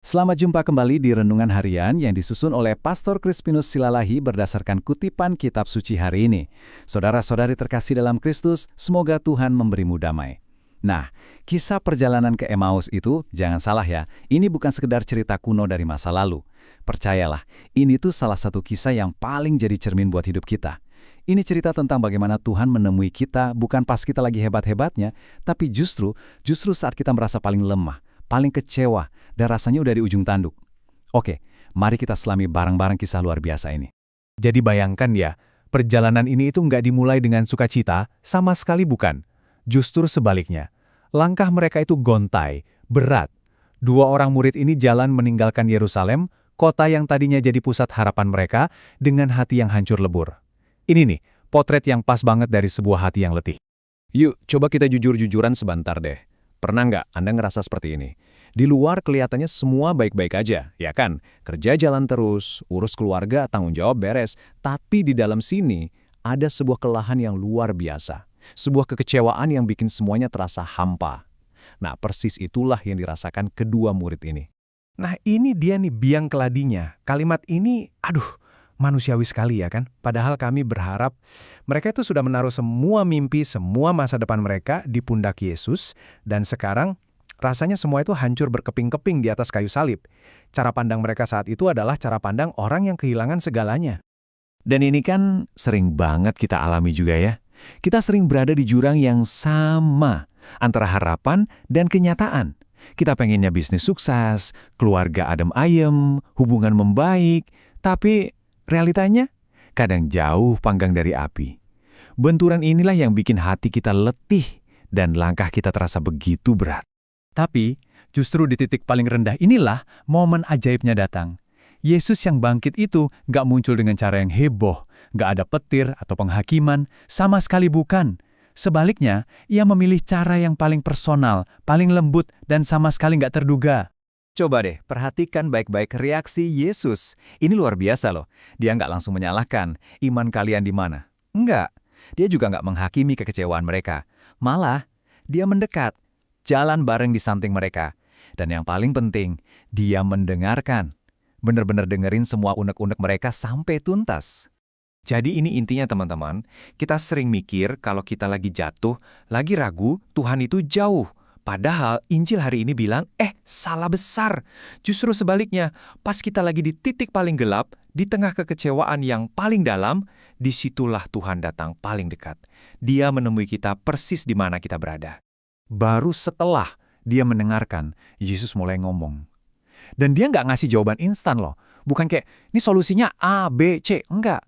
Selamat jumpa kembali di Renungan Harian yang disusun oleh Pastor Crispinus Silalahi berdasarkan kutipan kitab suci hari ini. Saudara-saudari terkasih dalam Kristus, semoga Tuhan memberimu damai. Nah, kisah perjalanan ke Emmaus itu, jangan salah ya, ini bukan sekedar cerita kuno dari masa lalu. Percayalah, ini tuh salah satu kisah yang paling jadi cermin buat hidup kita. Ini cerita tentang bagaimana Tuhan menemui kita bukan pas kita lagi hebat-hebatnya, tapi justru saat kita merasa paling lemah, paling kecewa, dan rasanya udah di ujung tanduk. Oke, mari kita selami bareng-bareng kisah luar biasa ini. Jadi bayangkan ya, perjalanan ini itu nggak dimulai dengan sukacita, sama sekali bukan. Justru sebaliknya, langkah mereka itu gontai, berat. Dua orang murid ini jalan meninggalkan Yerusalem, kota yang tadinya jadi pusat harapan mereka, dengan hati yang hancur lebur. Ini nih, potret yang pas banget dari sebuah hati yang letih. Yuk, coba kita jujur-jujuran sebentar deh. Pernah nggak Anda ngerasa seperti ini? Di luar kelihatannya semua baik-baik aja, ya kan? Kerja jalan terus, urus keluarga, tanggung jawab beres. Tapi di dalam sini, ada sebuah kelelahan yang luar biasa. Sebuah kekecewaan yang bikin semuanya terasa hampa. Nah, persis itulah yang dirasakan kedua murid ini. Nah ini dia nih biang keladinya. Kalimat ini, manusiawi sekali ya kan? Padahal kami berharap mereka itu sudah menaruh semua mimpi, semua masa depan mereka di pundak Yesus, dan sekarang rasanya semua itu hancur berkeping-keping di atas kayu salib. Cara pandang mereka saat itu adalah cara pandang orang yang kehilangan segalanya. Dan ini kan sering banget kita alami juga ya. Kita sering berada di jurang yang sama antara harapan dan kenyataan. Kita pengennya bisnis sukses, keluarga adem ayem, hubungan membaik, tapi realitanya kadang jauh panggang dari api. Benturan inilah yang bikin hati kita letih dan langkah kita terasa begitu berat. Tapi justru di titik paling rendah inilah momen ajaibnya datang. Yesus yang bangkit itu nggak muncul dengan cara yang heboh, nggak ada petir atau penghakiman, sama sekali bukan. Sebaliknya, ia memilih cara yang paling personal, paling lembut, dan sama sekali nggak terduga. Coba deh, perhatikan baik-baik reaksi Yesus. Ini luar biasa loh. Dia nggak langsung menyalahkan, iman kalian di mana? Enggak. Dia juga nggak menghakimi kekecewaan mereka. Malah, dia mendekat, jalan bareng di samping mereka. Dan yang paling penting, dia mendengarkan. Benar-benar dengerin semua unek-unek mereka sampai tuntas. Jadi ini intinya teman-teman, kita sering mikir kalau kita lagi jatuh, lagi ragu, Tuhan itu jauh. Padahal Injil hari ini bilang, salah besar. Justru sebaliknya, pas kita lagi di titik paling gelap, di tengah kekecewaan yang paling dalam, disitulah Tuhan datang paling dekat. Dia menemui kita persis di mana kita berada. Baru setelah dia mendengarkan, Yesus mulai ngomong. Dan dia nggak ngasih jawaban instan loh. Bukan kayak, ini solusinya A, B, C. Enggak.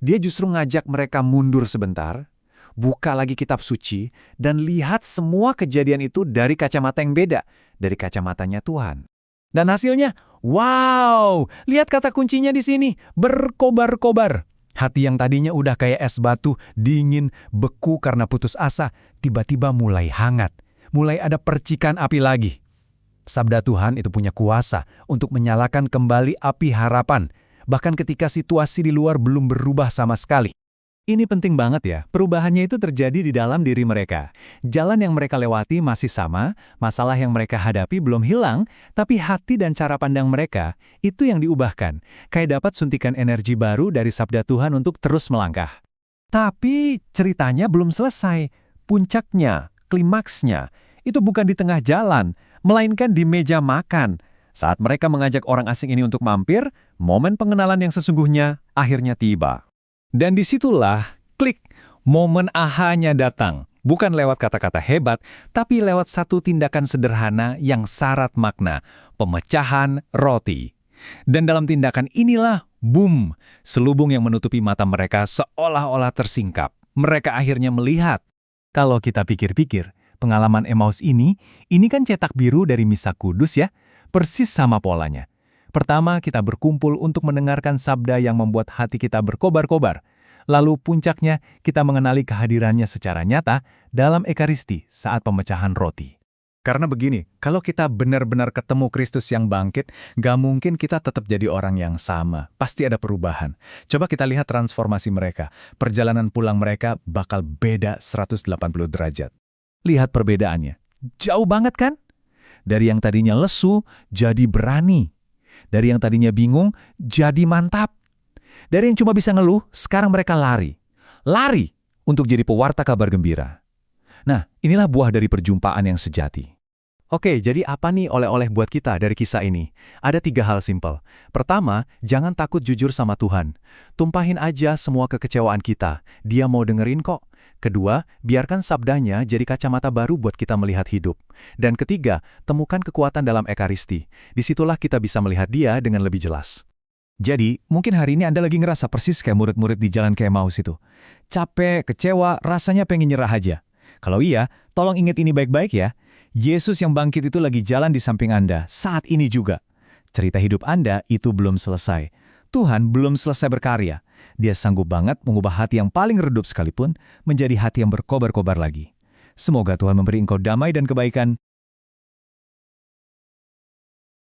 Dia justru ngajak mereka mundur sebentar, buka lagi kitab suci, dan lihat semua kejadian itu dari kacamata yang beda, dari kacamatanya Tuhan. Dan hasilnya, wow! Lihat kata kuncinya di sini, berkobar-kobar. Hati yang tadinya udah kayak es batu, dingin, beku karena putus asa, tiba-tiba mulai hangat. Mulai ada percikan api lagi. Sabda Tuhan itu punya kuasa untuk menyalakan kembali api harapan, bahkan ketika situasi di luar belum berubah sama sekali. Ini penting banget ya, perubahannya itu terjadi di dalam diri mereka. Jalan yang mereka lewati masih sama, masalah yang mereka hadapi belum hilang, tapi hati dan cara pandang mereka, itu yang diubahkan. Kayak dapat suntikan energi baru dari sabda Tuhan untuk terus melangkah. Tapi ceritanya belum selesai. Puncaknya, klimaksnya, itu bukan di tengah jalan, melainkan di meja makan. Saat mereka mengajak orang asing ini untuk mampir, momen pengenalan yang sesungguhnya akhirnya tiba. Dan disitulah, klik, momen aha-nya datang. Bukan lewat kata-kata hebat, tapi lewat satu tindakan sederhana yang syarat makna, pemecahan roti. Dan dalam tindakan inilah, boom, selubung yang menutupi mata mereka seolah-olah tersingkap. Mereka akhirnya melihat. Kalau kita pikir-pikir, pengalaman Emmaus ini kan cetak biru dari Misa Kudus ya, persis sama polanya. Pertama, kita berkumpul untuk mendengarkan sabda yang membuat hati kita berkobar-kobar. Lalu puncaknya, kita mengenali kehadirannya secara nyata dalam Ekaristi saat pemecahan roti. Karena begini, kalau kita benar-benar ketemu Kristus yang bangkit, gak mungkin kita tetap jadi orang yang sama. Pasti ada perubahan. Coba kita lihat transformasi mereka. Perjalanan pulang mereka bakal beda 180 derajat. Lihat perbedaannya. Jauh banget kan? Dari yang tadinya lesu, jadi berani. Dari yang tadinya bingung, jadi mantap. Dari yang cuma bisa ngeluh, sekarang mereka lari. Lari untuk jadi pewarta kabar gembira. Nah, inilah buah dari perjumpaan yang sejati. Oke, jadi apa nih oleh-oleh buat kita dari kisah ini? Ada 3 hal simpel. Pertama, jangan takut jujur sama Tuhan. Tumpahin aja semua kekecewaan kita. Dia mau dengerin kok. Kedua, biarkan sabdanya jadi kacamata baru buat kita melihat hidup. Dan ketiga, temukan kekuatan dalam ekaristi. Disitulah kita bisa melihat dia dengan lebih jelas. Jadi, mungkin hari ini Anda lagi ngerasa persis kayak murid-murid di jalan ke Emmaus itu. Capek, kecewa, rasanya pengen nyerah aja. Kalau iya, tolong ingat ini baik-baik ya. Yesus yang bangkit itu lagi jalan di samping Anda, saat ini juga. Cerita hidup Anda itu belum selesai. Tuhan belum selesai berkarya. Dia sanggup banget mengubah hati yang paling redup sekalipun menjadi hati yang berkobar-kobar lagi. Semoga Tuhan memberi engkau damai dan kebaikan